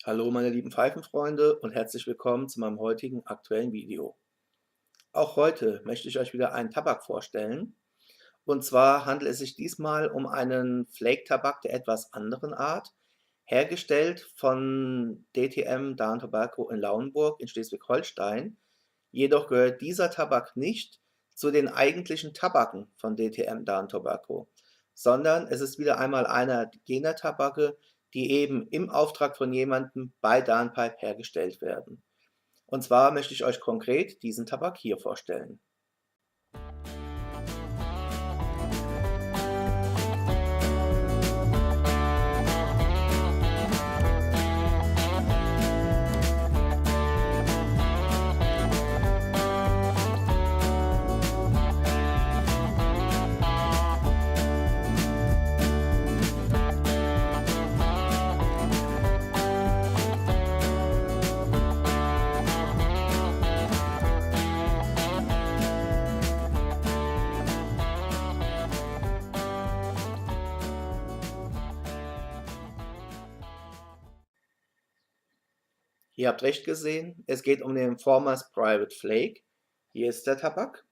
Hallo meine lieben Pfeifenfreunde und herzlich willkommen zu meinem heutigen aktuellen Video. Auch heute möchte ich euch wieder einen Tabak vorstellen. Und zwar handelt es sich diesmal um einen Flake-Tabak der etwas anderen Art, hergestellt von DTM Down Tobacco in Lauenburg in Schleswig-Holstein. Jedoch gehört dieser Tabak nicht zu den eigentlichen Tabaken von DTM Down Tobacco, sondern es ist wieder einmal einer jener Tabake, die eben im Auftrag von jemandem bei Downpipe hergestellt werden. Und zwar möchte ich euch konkret diesen Tabak hier vorstellen. Ihr habt recht gesehen, es geht um den Formers Private Flake. Hier ist der Tabak.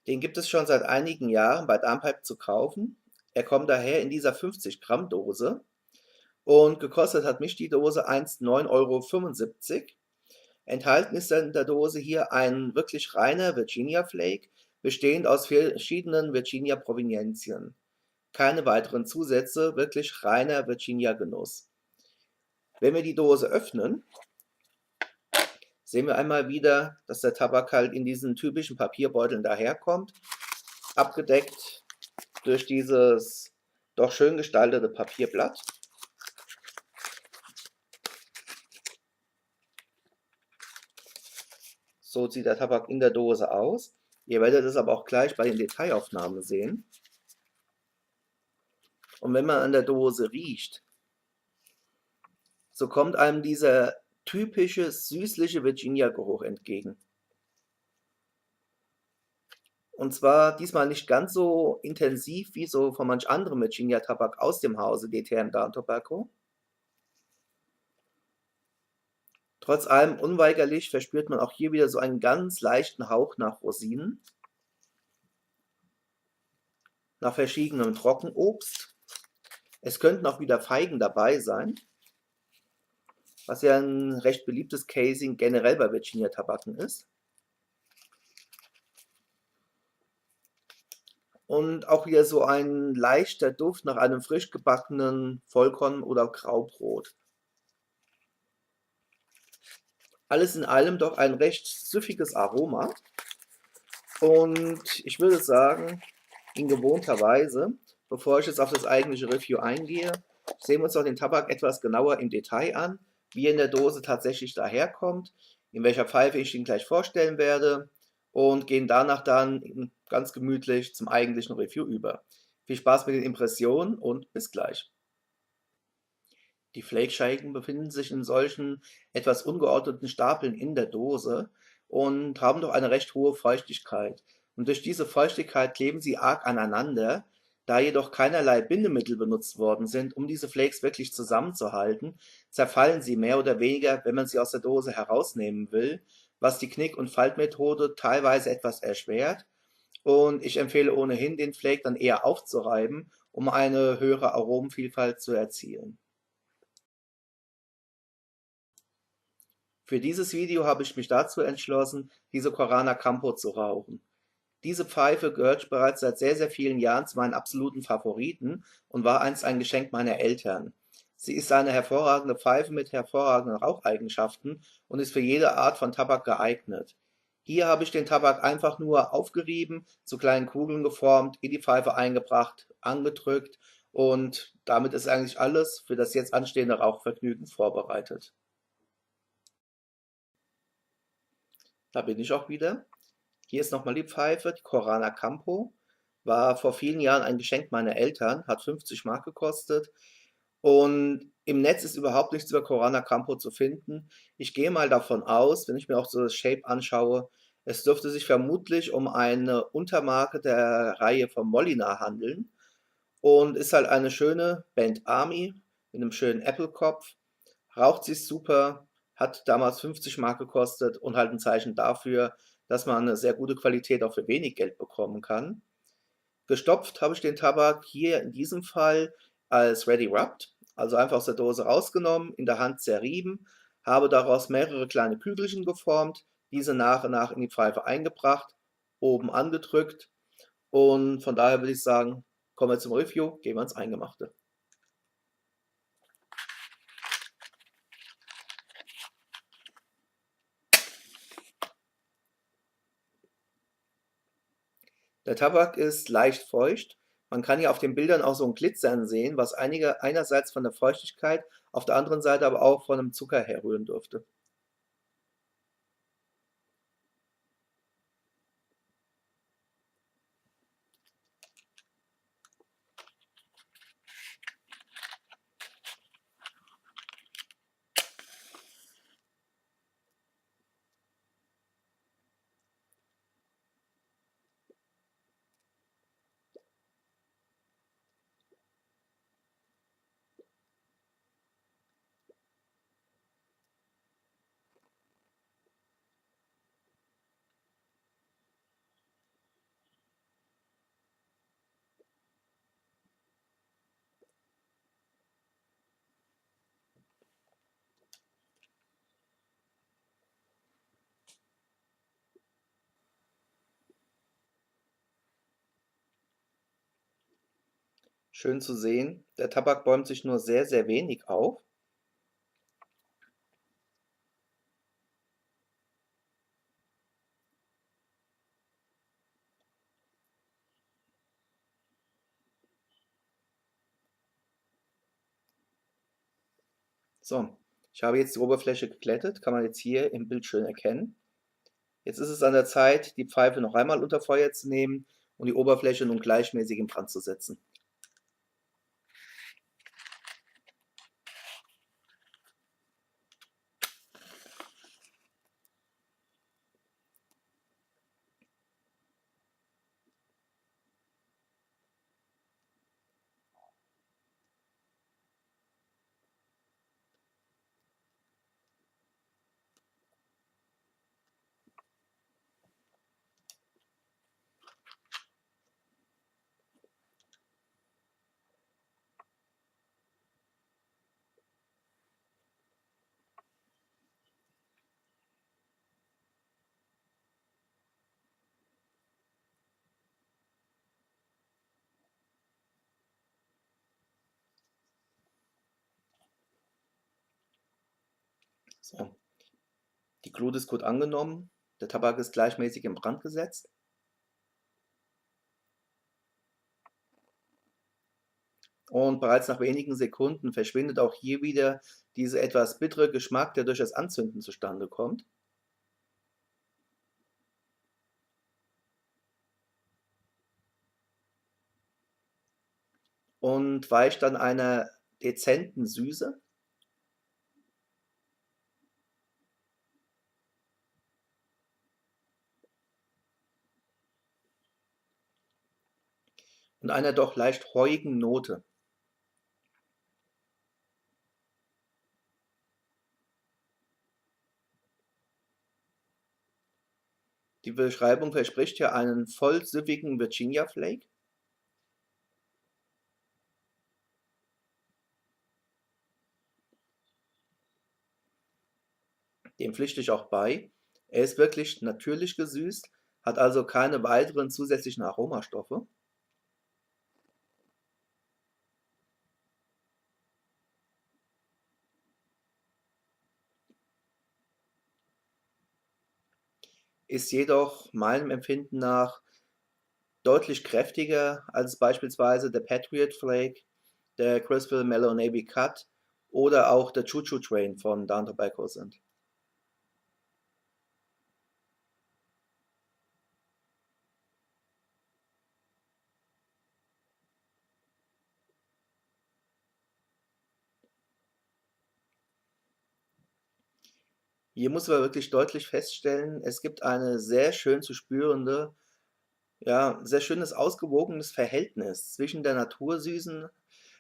Den gibt es schon seit einigen Jahren bei Downpipe zu kaufen. Er kommt daher in dieser 50 Gramm Dose und gekostet hat mich die Dose einst 9,75 €. Enthalten ist in der Dose hier ein wirklich reiner Virginia Flake, bestehend aus verschiedenen Virginia Provenienzien. Keine weiteren Zusätze, wirklich reiner Virginia Genuss. Wenn wir die Dose öffnen, sehen wir einmal wieder, dass der Tabak halt in diesen typischen Papierbeuteln daherkommt, abgedeckt durch dieses doch schön gestaltete Papierblatt. So sieht der Tabak in der Dose aus. Ihr werdet es aber auch gleich bei den Detailaufnahmen sehen. Und wenn man an der Dose riecht, so kommt einem dieser typische süßliche Virginia-Geruch entgegen. Und zwar diesmal nicht ganz so intensiv wie so von manch anderem Virginia-Tabak aus dem Hause DTM Down Tobacco. Trotz allem unweigerlich verspürt man auch hier wieder so einen ganz leichten Hauch nach Rosinen, nach verschiedenem Trockenobst. Es könnten auch wieder Feigen dabei sein, was ja ein recht beliebtes Casing generell bei Virginia-Tabaken ist. Und auch wieder so ein leichter Duft nach einem frisch gebackenen Vollkorn- oder Graubrot. Alles in allem doch ein recht süffiges Aroma. Und ich würde sagen, in gewohnter Weise, bevor ich jetzt auf das eigentliche Review eingehe, sehen wir uns doch den Tabak etwas genauer im Detail an, wie er in der Dose tatsächlich daherkommt, in welcher Pfeife ich ihn gleich vorstellen werde und gehen danach dann ganz gemütlich zum eigentlichen Review über. Viel Spaß mit den Impressionen und bis gleich. Die Flake-Scheiben befinden sich in solchen etwas ungeordneten Stapeln in der Dose und haben doch eine recht hohe Feuchtigkeit. Und durch diese Feuchtigkeit kleben sie arg aneinander. Da jedoch keinerlei Bindemittel benutzt worden sind, um diese Flakes wirklich zusammenzuhalten, zerfallen sie mehr oder weniger, wenn man sie aus der Dose herausnehmen will, was die Knick- und Faltmethode teilweise etwas erschwert. Und ich empfehle ohnehin, den Flake dann eher aufzureiben, um eine höhere Aromenvielfalt zu erzielen. Für dieses Video habe ich mich dazu entschlossen, diese Corana Campo zu rauchen. Diese Pfeife gehört bereits seit sehr, sehr vielen Jahren zu meinen absoluten Favoriten und war einst ein Geschenk meiner Eltern. Sie ist eine hervorragende Pfeife mit hervorragenden Raucheigenschaften und ist für jede Art von Tabak geeignet. Hier habe ich den Tabak einfach nur aufgerieben, zu kleinen Kugeln geformt, in die Pfeife eingebracht, angedrückt und damit ist eigentlich alles für das jetzt anstehende Rauchvergnügen vorbereitet. Da bin ich auch wieder. Hier ist nochmal die Pfeife, die Corana Campo. War vor vielen Jahren ein Geschenk meiner Eltern, hat 50 Mark gekostet. Und im Netz ist überhaupt nichts über Corana Campo zu finden. Ich gehe mal davon aus, wenn ich mir auch so das Shape anschaue, es dürfte sich vermutlich um eine Untermarke der Reihe von Molina handeln und ist halt eine schöne Band Army mit einem schönen Apple-Kopf. Raucht sich super, hat damals 50 Mark gekostet und halt ein Zeichen dafür, dass man eine sehr gute Qualität auch für wenig Geld bekommen kann. Gestopft habe ich den Tabak hier in diesem Fall als Ready Rubbed, also einfach aus der Dose rausgenommen, in der Hand zerrieben, habe daraus mehrere kleine Kügelchen geformt, diese nach und nach in die Pfeife eingebracht, oben angedrückt und von daher würde ich sagen, kommen wir zum Review, gehen wir ins Eingemachte. Der Tabak ist leicht feucht. Man kann hier auf den Bildern auch so ein Glitzern sehen, was einerseits von der Feuchtigkeit, auf der anderen Seite aber auch von dem Zucker herrühren dürfte. Schön zu sehen, der Tabak bäumt sich nur sehr, sehr wenig auf. So, ich habe jetzt die Oberfläche geglättet, kann man jetzt hier im Bild schön erkennen. Jetzt ist es an der Zeit, die Pfeife noch einmal unter Feuer zu nehmen und die Oberfläche nun gleichmäßig in Brand zu setzen. So, die Glut ist gut angenommen, der Tabak ist gleichmäßig in Brand gesetzt. Und bereits nach wenigen Sekunden verschwindet auch hier wieder dieser etwas bittere Geschmack, der durch das Anzünden zustande kommt. Und weicht dann einer dezenten Süße. Und einer doch leicht heuigen Note. Die Beschreibung verspricht ja einen vollsüffigen Virginia Flake. Dem pflichte ich auch bei. Er ist wirklich natürlich gesüßt, hat also keine weiteren zusätzlichen Aromastoffe. Ist jedoch meinem Empfinden nach deutlich kräftiger als beispielsweise der Patriot Flake, der Criswell Mellow Navy Cut oder auch der Choo Choo Train von Down Tobacco sind. Hier muss man wirklich deutlich feststellen, es gibt eine sehr schön zu spürende, ja, sehr schönes ausgewogenes Verhältnis zwischen der natursüßen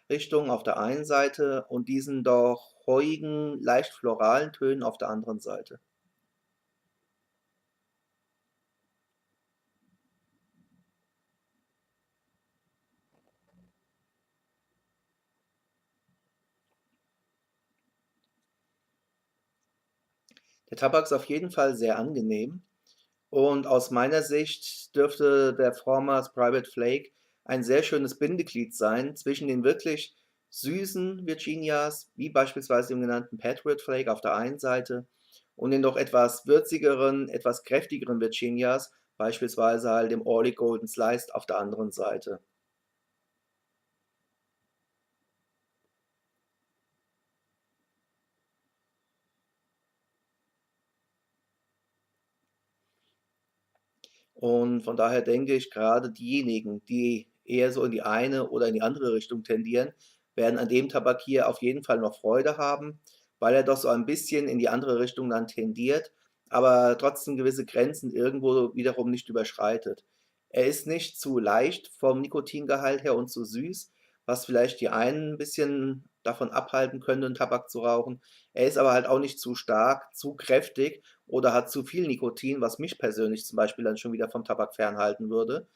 Richtung auf der einen Seite und diesen doch heuigen, leicht floralen Tönen auf der anderen Seite. Der Tabak ist auf jeden Fall sehr angenehm und aus meiner Sicht dürfte der Formers Private Flake ein sehr schönes Bindeglied sein zwischen den wirklich süßen Virginias, wie beispielsweise dem genannten Patriot Flake auf der einen Seite, und den doch etwas würzigeren, etwas kräftigeren Virginias, beispielsweise halt dem Orly Golden Sliced auf der anderen Seite. Und von daher denke ich, gerade diejenigen, die eher so in die eine oder in die andere Richtung tendieren, werden an dem Tabak hier auf jeden Fall noch Freude haben, weil er doch so ein bisschen in die andere Richtung dann tendiert, aber trotzdem gewisse Grenzen irgendwo wiederum nicht überschreitet. Er ist nicht zu leicht vom Nikotingehalt her und zu süß, was vielleicht die einen ein bisschen davon abhalten könnte, 'n Tabak zu rauchen. Er ist aber halt auch nicht zu stark, zu kräftig oder hat zu viel Nikotin, was mich persönlich zum Beispiel dann schon wieder vom Tabak fernhalten würde.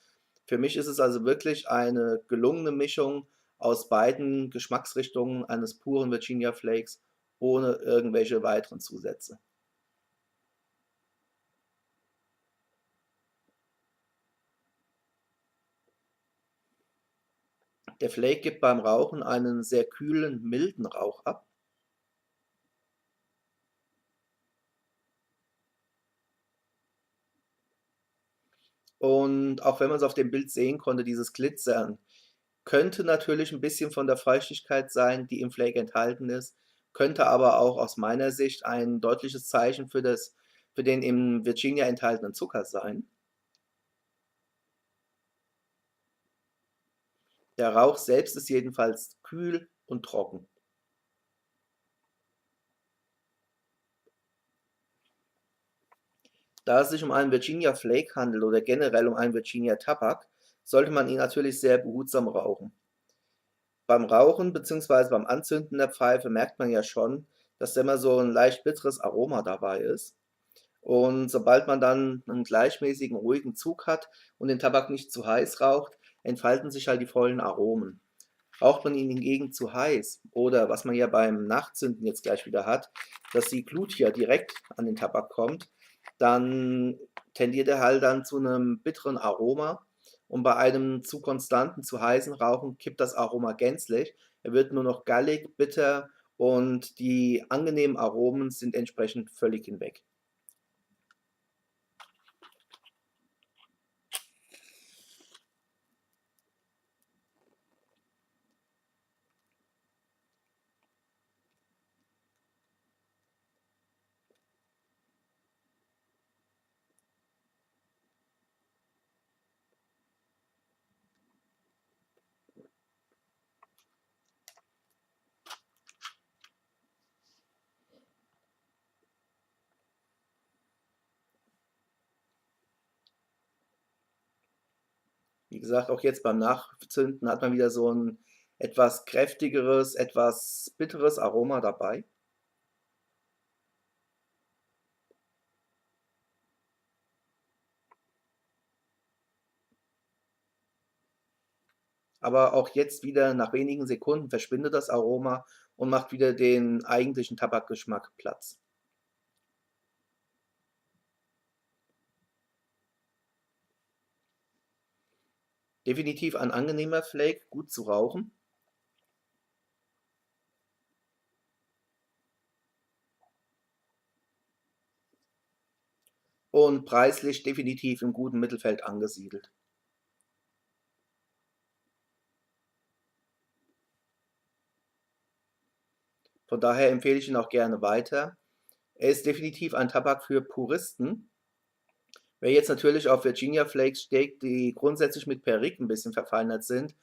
Für mich ist es also wirklich eine gelungene Mischung aus beiden Geschmacksrichtungen eines puren Virginia Flakes ohne irgendwelche weiteren Zusätze. Der Flake gibt beim Rauchen einen sehr kühlen, milden Rauch ab. Und auch wenn man es auf dem Bild sehen konnte, dieses Glitzern könnte natürlich ein bisschen von der Feuchtigkeit sein, die im Flake enthalten ist, könnte aber auch aus meiner Sicht ein deutliches Zeichen für den im Virginia enthaltenen Zucker sein. Der Rauch selbst ist jedenfalls kühl und trocken. Da es sich um einen Virginia Flake handelt oder generell um einen Virginia Tabak, sollte man ihn natürlich sehr behutsam rauchen. Beim Rauchen beziehungsweise beim Anzünden der Pfeife merkt man ja schon, dass da immer so ein leicht bitteres Aroma dabei ist. Und sobald man dann einen gleichmäßigen, ruhigen Zug hat und den Tabak nicht zu heiß raucht, entfalten sich halt die vollen Aromen. Raucht man ihn hingegen zu heiß oder was man ja beim Nachzünden jetzt gleich wieder hat, dass die Glut hier direkt an den Tabak kommt, dann tendiert er halt dann zu einem bitteren Aroma und bei einem zu konstanten, zu heißen Rauchen kippt das Aroma gänzlich. Er wird nur noch gallig, bitter und die angenehmen Aromen sind entsprechend völlig hinweg. Wie gesagt, auch jetzt beim Nachzünden hat man wieder so ein etwas kräftigeres, etwas bitteres Aroma dabei. Aber auch jetzt wieder nach wenigen Sekunden verschwindet das Aroma und macht wieder den eigentlichen Tabakgeschmack Platz. Definitiv ein angenehmer Flake, gut zu rauchen und preislich definitiv im guten Mittelfeld angesiedelt. Von daher empfehle ich ihn auch gerne weiter. Er ist definitiv ein Tabak für Puristen. Wer jetzt natürlich auf Virginia Flakes steht, die grundsätzlich mit Perique ein bisschen verfeinert sind,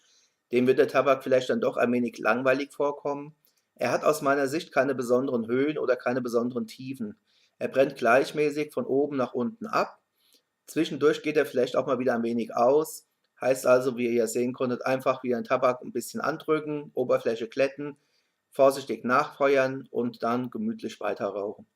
dem wird der Tabak vielleicht dann doch ein wenig langweilig vorkommen. Er hat aus meiner Sicht keine besonderen Höhen oder keine besonderen Tiefen. Er brennt gleichmäßig von oben nach unten ab. Zwischendurch geht er vielleicht auch mal wieder ein wenig aus, Heißt also, wie ihr ja sehen konntet, einfach wie ein Tabak ein bisschen andrücken, Oberfläche glätten, vorsichtig nachfeuern und dann gemütlich weiter rauchen.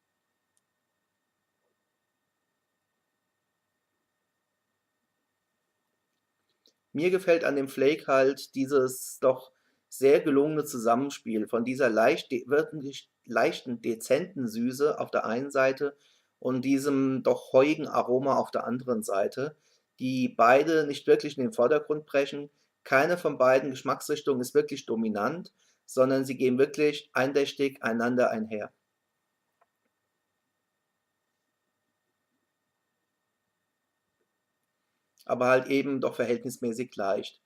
Mir gefällt an dem Flake halt dieses doch sehr gelungene Zusammenspiel von dieser wirklich leichten, dezenten Süße auf der einen Seite und diesem doch heuigen Aroma auf der anderen Seite, die beide nicht wirklich in den Vordergrund brechen. Keine von beiden Geschmacksrichtungen ist wirklich dominant, sondern sie gehen wirklich eindächtig einander einher. Aber halt eben doch verhältnismäßig leicht.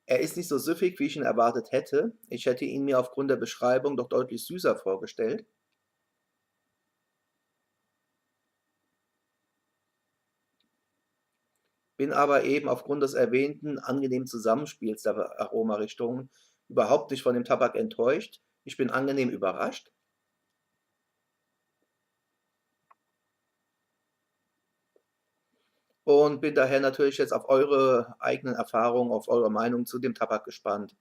Er ist nicht so süffig, wie ich ihn erwartet hätte. Ich hätte ihn mir aufgrund der Beschreibung doch deutlich süßer vorgestellt. Bin aber eben aufgrund des erwähnten angenehmen Zusammenspiels der Aromarichtungen überhaupt nicht von dem Tabak enttäuscht. Ich bin angenehm überrascht und bin daher natürlich jetzt auf eure eigenen Erfahrungen, auf eure Meinung zu dem Tabak gespannt.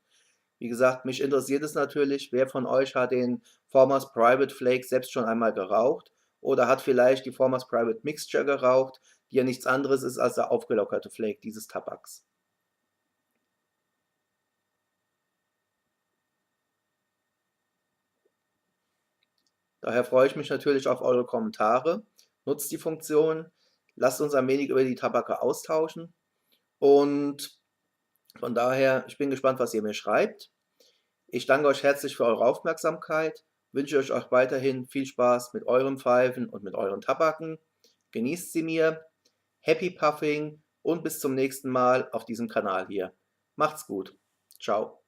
Wie gesagt, mich interessiert es natürlich, wer von euch hat den Formers Private Flake selbst schon einmal geraucht oder hat vielleicht die Formers Private Mixture geraucht, die ja nichts anderes ist als der aufgelockerte Flake dieses Tabaks. Daher freue ich mich natürlich auf eure Kommentare. Nutzt die Funktion, lasst uns ein wenig über die Tabake austauschen und von daher, ich bin gespannt, was ihr mir schreibt. Ich danke euch herzlich für eure Aufmerksamkeit, wünsche euch auch weiterhin viel Spaß mit euren Pfeifen und mit euren Tabaken. Genießt sie mir, Happy Puffing und bis zum nächsten Mal auf diesem Kanal hier. Macht's gut. Ciao.